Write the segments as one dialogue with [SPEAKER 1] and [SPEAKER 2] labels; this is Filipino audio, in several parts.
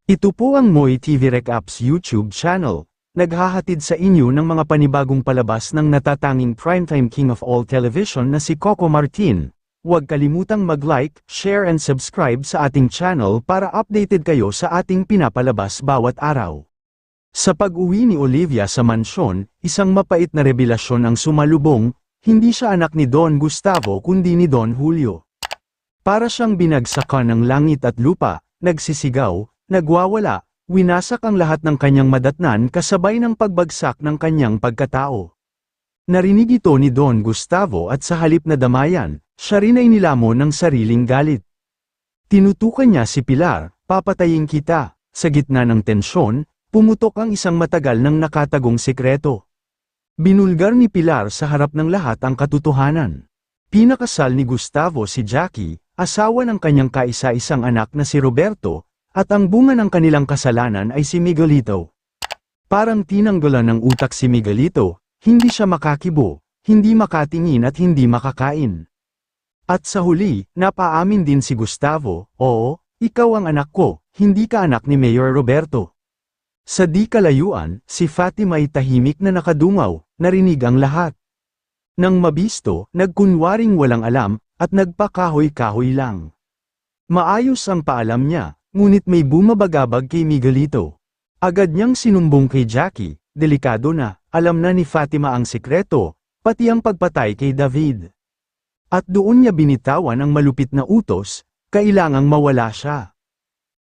[SPEAKER 1] Ito po ang Moy TV Recaps YouTube channel, naghahatid sa inyo ng mga panibagong palabas ng natatanging primetime king of all television na si Coco Martin. Huwag kalimutang mag-like, share and subscribe sa ating channel para updated kayo sa ating pinapalabas bawat araw. Sa pag-uwi ni Olivia sa mansyon, isang mapait na revelasyon ang sumalubong, hindi siya anak ni Don Gustavo kundi ni Don Julio. Para siyang binagsakan ng langit at lupa, nagsisigaw, nagwawala, winasak ang lahat ng kanyang madatnan kasabay ng pagbagsak ng kanyang pagkatao. Narinig ito ni Don Gustavo at sa halip na damayan, siya rin ay nilamon ng sariling galit. Tinutukan niya si Pilar, papatayin kita. Sa gitna ng tensyon, pumutok ang isang matagal nang nakatagong sekreto. Binulgar ni Pilar sa harap ng lahat ang katotohanan. Pinakasal ni Gustavo si Jackie, asawa ng kanyang kaisa-isang anak na si Roberto, at ang bunga ng kanilang kasalanan ay si Miguelito. Parang tinanggalan ng utak si Miguelito, hindi siya makakibo, hindi makatingin at hindi makakain. At sa huli, napaamin din si Gustavo, oo, ikaw ang anak ko, hindi ka anak ni Mayor Roberto. Sa di kalayuan, si Fatima ay tahimik na nakadungaw, narinig ang lahat. Nang mabisto, nagkunwaring walang alam, at nagpakahoy-kahoy lang. Maayos ang paalam niya. Ngunit may bumabagabag kay Miguelito. Agad niyang sinumbong kay Jackie, delikado na, alam na ni Fatima ang sekreto, pati ang pagpatay kay David. At doon niya binitawan ang malupit na utos, kailangang mawala siya.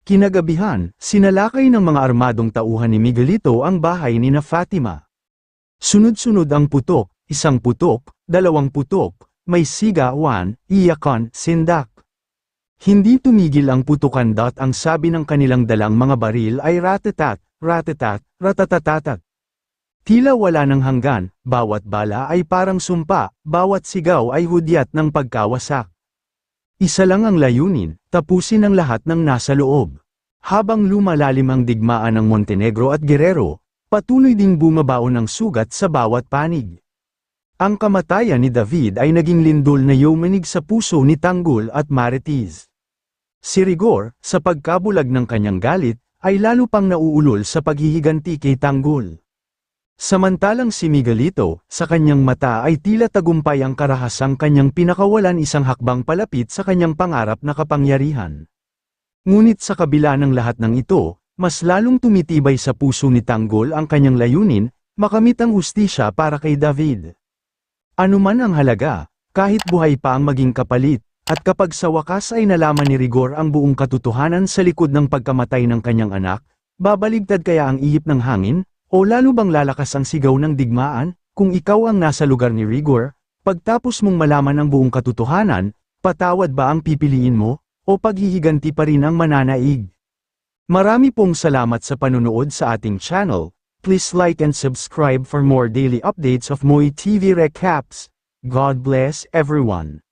[SPEAKER 1] Kinagabihan, sinalakay ng mga armadong tauhan ni Miguelito ang bahay ni na Fatima. Sunod-sunod ang putok, isang putok, dalawang putok, may sigawan, iyakan, sindak. Hindi tumigil ang putukan dot ang sabi ng kanilang dalang mga baril ay ratatat, ratatat, ratatatatat. Tila wala ng hanggan, bawat bala ay parang sumpa, bawat sigaw ay hudyat ng pagkawasak. Isa lang ang layunin, tapusin ang lahat ng nasa loob. Habang lumalalim ang digmaan ng Montenegro at Guerrero, patuloy ding bumabaon ang sugat sa bawat panig. Ang kamatayan ni David ay naging lindol na yumanig sa puso ni Tanggol at Marites. Si Rigor, sa pagkabulag ng kanyang galit, ay lalo pang nauulol sa paghihiganti kay Tanggol. Samantalang si Miguelito, sa kanyang mata ay tila tagumpay ang karahasang kanyang pinakawalan isang hakbang palapit sa kanyang pangarap na kapangyarihan. Ngunit sa kabila ng lahat ng ito, mas lalong tumitibay sa puso ni Tanggol ang kanyang layunin, makamit ang hustisya para kay David. Anuman ang halaga, kahit buhay pa ang maging kapalit, at kapag sa wakas ay nalaman ni Rigor ang buong katotohanan sa likod ng pagkamatay ng kanyang anak, babaligtad kaya ang ihip ng hangin, o lalo bang lalakas ang sigaw ng digmaan, kung ikaw ang nasa lugar ni Rigor, pagtapos mong malaman ang buong katotohanan, patawad ba ang pipiliin mo, o paghihiganti pa rin ang mananaig? Marami pong salamat sa panunood sa ating channel, please like and subscribe for more daily updates of Moy TV Recaps. God bless everyone.